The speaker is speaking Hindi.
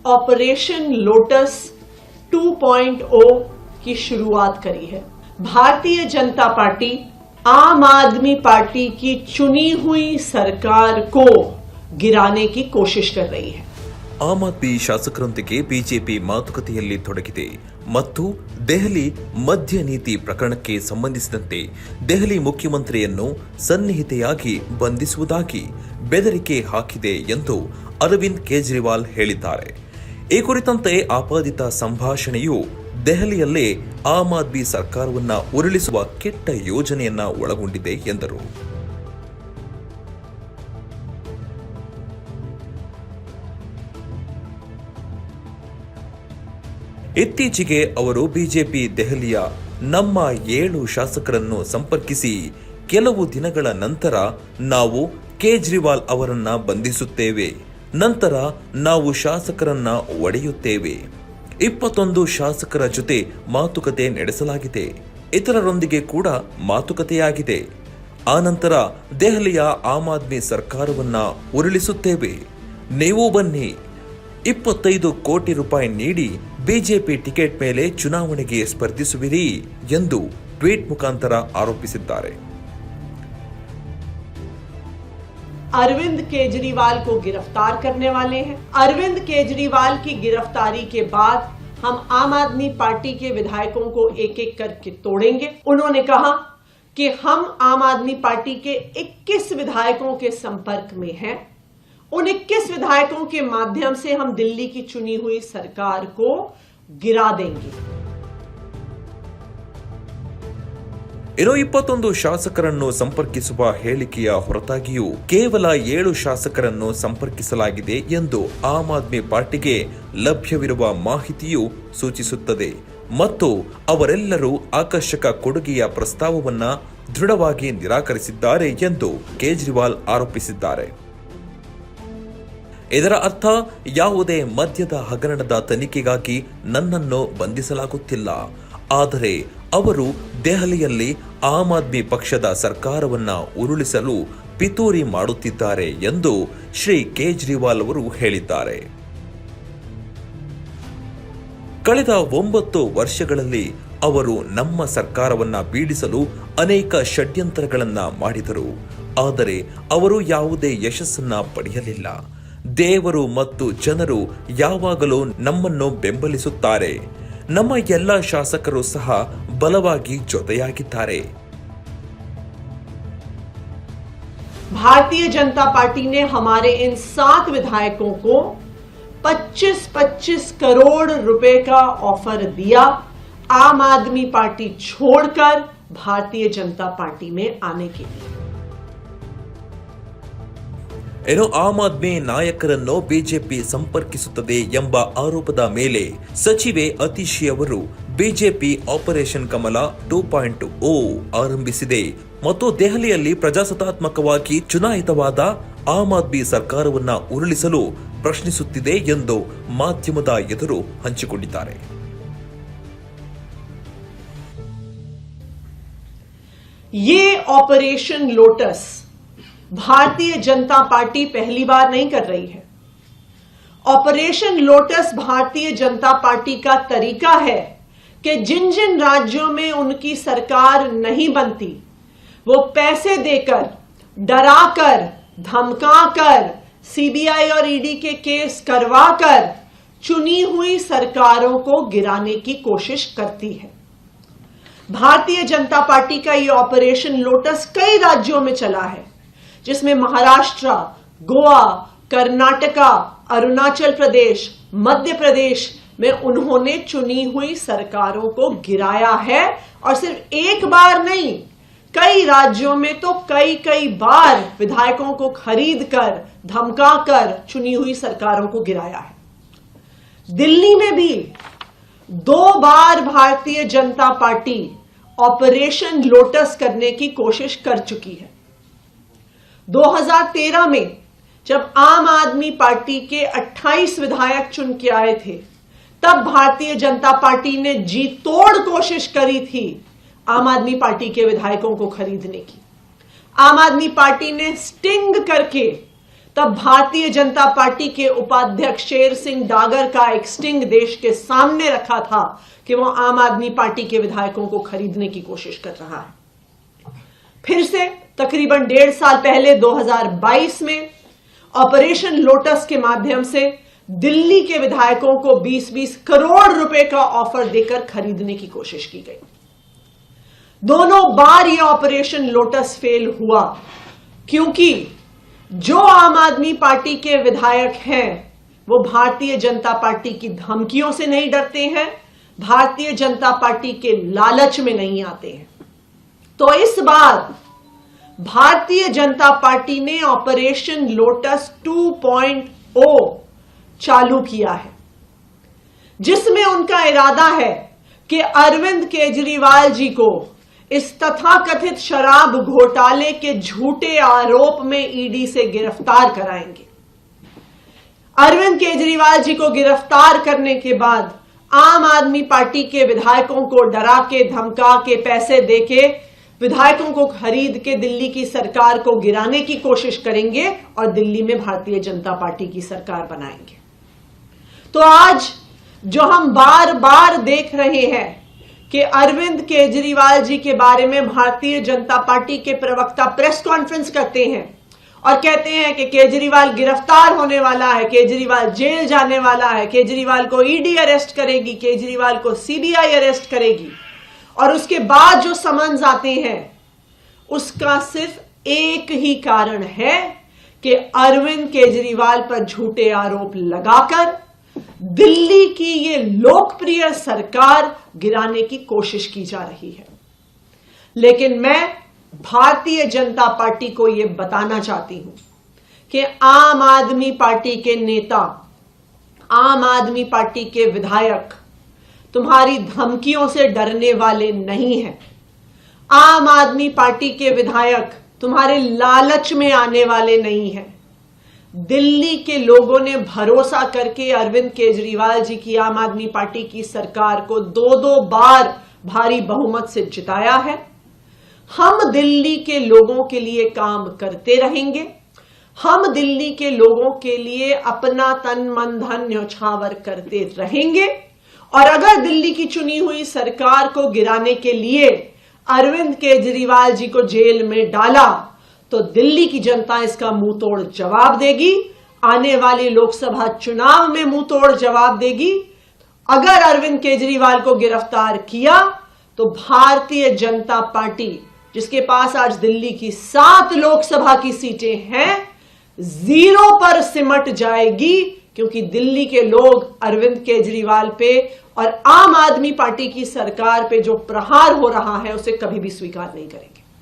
ऑपरेशन लोटस 2.0 की शुरुआत करी है। भारतीय जनता पार्टी आम आदमी पार्टी की चुनी हुई सरकार को गिराने की कोशिश कर रही है। ಆಮ್ ಆದ್ಮಿ ಶಾಸಕರೊಂದಿಗೆ ಬಿಜೆಪಿ ಮಾತುಕತೆಯಲ್ಲಿ ತೊಡಗಿದೆ ಮತ್ತು ದೆಹಲಿ ಮದ್ಯ ನೀತಿ ಪ್ರಕರಣಕ್ಕೆ ಸಂಬಂಧಿಸಿದಂತೆ ದೆಹಲಿ ಮುಖ್ಯಮಂತ್ರಿಯನ್ನು ಸನ್ನಿಹಿತೆಯಾಗಿ ಬಂಧಿಸುವುದಾಗಿ ಬೆದರಿಕೆ ಹಾಕಿದೆ ಎಂದು ಅರವಿಂದ್ ಕೇಜ್ರಿವಾಲ್ ಹೇಳಿದ್ದಾರೆ। ಈ ಕುರಿತಂತೆ ಆಪಾದಿತ ಸಂಭಾಷಣೆಯು ದೆಹಲಿಯಲ್ಲೇ ಆಮ್ ಆದ್ಮಿ ಸರ್ಕಾರವನ್ನು ಉರುಳಿಸುವ ಕೆಟ್ಟ ಯೋಜನೆಯನ್ನ ಒಳಗೊಂಡಿದೆ ಎಂದರು। ಇತ್ತೀಚೆಗೆ ಅವರು ಬಿಜೆಪಿ ದೆಹಲಿಯ ನಮ್ಮ 7 ಶಾಸಕರನ್ನು ಸಂಪರ್ಕಿಸಿ ಕೆಲವು ದಿನಗಳ ನಂತರ ನಾವು ಕೇಜ್ರಿವಾಲ್ ಅವರನ್ನ ಬಂಧಿಸುತ್ತೇವೆ, ನಂತರ ನಾವು ಶಾಸಕರನ್ನ ಒಡೆಯುತ್ತೇವೆ, 21 ಶಾಸಕರ ಜೊತೆ ಮಾತುಕತೆ ನಡೆಸಲಾಗಿದೆ, ಇತರರೊಂದಿಗೆ ಕೂಡ ಮಾತುಕತೆಯಾಗಿದೆ, ಆನಂತರ ದೆಹಲಿಯ ಆಮ್ ಆದ್ಮಿ ಸರ್ಕಾರವನ್ನ ಉರುಳಿಸುತ್ತೇವೆ, ನೀವು ಬನ್ನಿ, 25 ಕೋಟಿ ರೂಪಾಯಿ ನೀಡಿ ಬಿಜೆಪಿ ಟಿಕೆಟ್ ಮೇಲೆ ಚುನಾವಣೆಗೆ ಸ್ಪರ್ಧಿಸುವಿರಿ ಎಂದು ಟ್ವೀಟ್ ಮುಖಾಂತರ ಆರೋಪಿಸಿದ್ದಾರೆ। अरविंद केजरीवाल को गिरफ्तार करने वाले हैं। अरविंद केजरीवाल की गिरफ्तारी के बाद हम आम आदमी पार्टी के विधायकों को एक एक करके तोड़ेंगे। उन्होंने कहा कि हम आम आदमी पार्टी के 21 विधायकों के संपर्क में हैं। उन 21 विधायकों के माध्यम से हम दिल्ली की चुनी हुई सरकार को गिरा देंगे। ಇನ್ನು 21 ಶಾಸಕರನ್ನು ಸಂಪರ್ಕಿಸುವ ಹೇಳಿಕೆಯ ಹೊರತಾಗಿಯೂ ಕೇವಲ 7 ಶಾಸಕರನ್ನು ಸಂಪರ್ಕಿಸಲಾಗಿದೆ ಎಂದು ಆಮ್ ಆದ್ಮಿ ಪಾರ್ಟಿಗೆ ಲಭ್ಯವಿರುವ ಮಾಹಿತಿಯು ಸೂಚಿಸುತ್ತದೆ ಮತ್ತು ಅವರೆಲ್ಲರೂ ಆಕರ್ಷಕ ಕೊಡುಗೆಯ ಪ್ರಸ್ತಾವವನ್ನ ದೃಢವಾಗಿ ನಿರಾಕರಿಸಿದ್ದಾರೆ ಎಂದು ಕೇಜ್ರಿವಾಲ್ ಆರೋಪಿಸಿದ್ದಾರೆ। ಇದರ ಅರ್ಥ ಯಾವುದೇ ಮದ್ಯದ ಹಗರಣದ ತನಿಖೆಗಾಗಿ ನನ್ನನ್ನು ಬಂಧಿಸಲಾಗುತ್ತಿಲ್ಲ, ಆದರೆ ಅವರು ದೆಹಲಿಯಲ್ಲಿ ಆಮ್ ಆದ್ಮಿ ಪಕ್ಷದ ಸರ್ಕಾರವನ್ನ ಉರುಳಿಸಲು ಪಿತೂರಿ ಮಾಡುತ್ತಿದ್ದಾರೆ ಎಂದು ಶ್ರೀ ಕೇಜ್ರಿವಾಲ್ ಅವರು ಹೇಳಿದ್ದಾರೆ। ಕಳೆದ 9 ವರ್ಷಗಳಲ್ಲಿ ಅವರು ನಮ್ಮ ಸರ್ಕಾರವನ್ನ ಬೀಳಿಸಲು ಅನೇಕ ಷಡ್ಯಂತ್ರಗಳನ್ನ ಮಾಡಿದರು, ಆದರೆ ಅವರು ಯಾವುದೇ ಯಶಸ್ಸನ್ನ ಪಡೆಯಲಿಲ್ಲ। ದೇವರು ಮತ್ತು ಜನರು ಯಾವಾಗಲೂ ನಮ್ಮನ್ನು ಬೆಂಬಲಿಸುತ್ತಾರೆ, ನಮ್ಮ ಎಲ್ಲ ಶಾಸಕರು ಸಹ ಬಲವಾಗಿ ಜೊತೆಯಾಗಿದ್ದಾರೆ। भारतीय जनता पार्टी ने हमारे इन 7 विधायकों को 25-25 करोड़ रुपए का ऑफर दिया आम आदमी पार्टी छोड़कर भारतीय जनता पार्टी में आने के लिए। ಇನ್ನು ಆಮ್ ಆದ್ಮಿ ನಾಯಕರನ್ನು ಬಿಜೆಪಿ ಸಂಪರ್ಕಿಸುತ್ತದೆ ಎಂಬ ಆರೋಪದ ಮೇಲೆ ಸಚಿವೆ ಅತಿಶಿ ಅವರು ಬಿಜೆಪಿ ಆಪರೇಷನ್ ಕಮಲ 2.0 ಆರಂಭಿಸಿದೆ ಮತ್ತು ದೆಹಲಿಯಲ್ಲಿ ಪ್ರಜಾಸತ್ತಾತ್ಮಕವಾಗಿ ಚುನಾಯಿತವಾದ ಆಮ್ ಆದ್ಮಿ ಸರ್ಕಾರವನ್ನ ಉರುಳಿಸಲು ಪ್ರಶ್ನಿಸುತ್ತಿದೆ ಎಂದು ಮಾಧ್ಯಮದ ಎದುರು ಹಂಚಿಕೊಂಡಿದ್ದಾರೆ। ये operation lotus Bharatiya Janata party पहली बार नहीं कर रही है। Operation lotus Bharatiya Janata party का तरीका है कि जिन जिन राज्यों में उनकी सरकार नहीं बनती वो पैसे देकर, डराकर, धमकाकर, सीबीआई और ईडी के केस करवाकर चुनी हुई सरकारों को गिराने की कोशिश करती है। भारतीय जनता पार्टी का यह ऑपरेशन लोटस कई राज्यों में चला है, जिसमें महाराष्ट्र, गोवा, कर्नाटका, अरुणाचल प्रदेश, मध्य प्रदेश में उन्होंने चुनी हुई सरकारों को गिराया है। और सिर्फ एक बार नहीं, कई राज्यों में तो कई बार विधायकों को खरीदकर, धमकाकर चुनी हुई सरकारों को गिराया है। दिल्ली में भी 2 बार Bharatiya Janata party operation lotus करने की कोशिश कर चुकी है। 2013 में जब आम आदमी पार्टी के 28 विधायक चुन के आए थे, तब भारतीय जनता पार्टी ने जी तोड़ कोशिश करी थी आम आदमी पार्टी के विधायकों को खरीदने की। आम आदमी पार्टी ने स्टिंग करके तब भारतीय जनता पार्टी के उपाध्यक्ष शेर सिंह डागर का एक स्टिंग देश के सामने रखा था कि वो आम आदमी पार्टी के विधायकों को खरीदने की कोशिश कर रहा है। फिर से तकरीबन 1.5 साल पहले 2022 में ऑपरेशन लोटस के माध्यम से दिल्ली के विधायकों को 20-20 करोड़ रुपए का ऑफर देकर खरीदने की कोशिश की गई। दोनों बार यह ऑपरेशन लोटस फेल हुआ, क्योंकि जो आम आदमी पार्टी के विधायक हैं वो भारतीय जनता पार्टी की धमकियों से नहीं डरते हैं, भारतीय जनता पार्टी के लालच में नहीं आते हैं। तो इस बार भारतीय जनता पार्टी ने ऑपरेशन लोटस 2.0 चालू किया है, जिसमें उनका इरादा है कि अरविंद केजरीवाल जी को इस तथाकथित शराब घोटाले के झूठे आरोप में ईडी से गिरफ्तार कराएंगे। अरविंद केजरीवाल जी को गिरफ्तार करने के बाद आम आदमी पार्टी के विधायकों को डरा के, धमका के, पैसे देके विधायकों को खरीद के दिल्ली की सरकार को गिराने की कोशिश करेंगे और दिल्ली में भारतीय जनता पार्टी की सरकार बनाएंगे। तो आज जो हम बार बार देख रहे हैं कि अरविंद केजरीवाल जी के बारे में भारतीय जनता पार्टी के प्रवक्ता प्रेस कॉन्फ्रेंस करते हैं और कहते हैं कि केजरीवाल गिरफ्तार होने वाला है, केजरीवाल जेल जाने वाला है, केजरीवाल को ईडी अरेस्ट करेगी, केजरीवाल को सीबीआई अरेस्ट करेगी, और उसके बाद जो समन्स आते हैं उसका सिर्फ एक ही कारण है कि अरविंद केजरीवाल पर झूठे आरोप लगाकर दिल्ली की ये लोकप्रिय सरकार गिराने की कोशिश की जा रही है। लेकिन मैं भारतीय जनता पार्टी को यह बताना चाहती हूं कि आम आदमी पार्टी के नेता, आम आदमी पार्टी के विधायक तुम्हारी धमकियों से डरने वाले नहीं हैं। आम आदमी पार्टी के विधायक तुम्हारे लालच में आने वाले नहीं हैं। दिल्ली के लोगों ने भरोसा करके अरविंद केजरीवाल जी की आम आदमी पार्टी की सरकार को 2-2 बार भारी बहुमत से जिताया है। हम दिल्ली के लोगों के लिए काम करते रहेंगे। हम दिल्ली के लोगों के लिए अपना तन मन धन न्यौछावर करते रहेंगे, और अगर दिल्ली की चुनी हुई सरकार को गिराने के लिए अरविंद केजरीवाल जी को जेल में डाला तो दिल्ली की जनता इसका मुंह तोड़ जवाब देगी, आने वाले लोकसभा चुनाव में मुंह तोड़ जवाब देगी। अगर अरविंद केजरीवाल को गिरफ्तार किया तो भारतीय जनता पार्टी, जिसके पास आज दिल्ली की 7 लोकसभा की सीटें हैं, 0 पर सिमट जाएगी, क्योंकि दिल्ली के लोग अरविंद केजरीवाल पे और आम आदमी पार्टी की सरकार पे जो प्रहार हो रहा है उसे कभी भी स्वीकार नहीं करेंगे।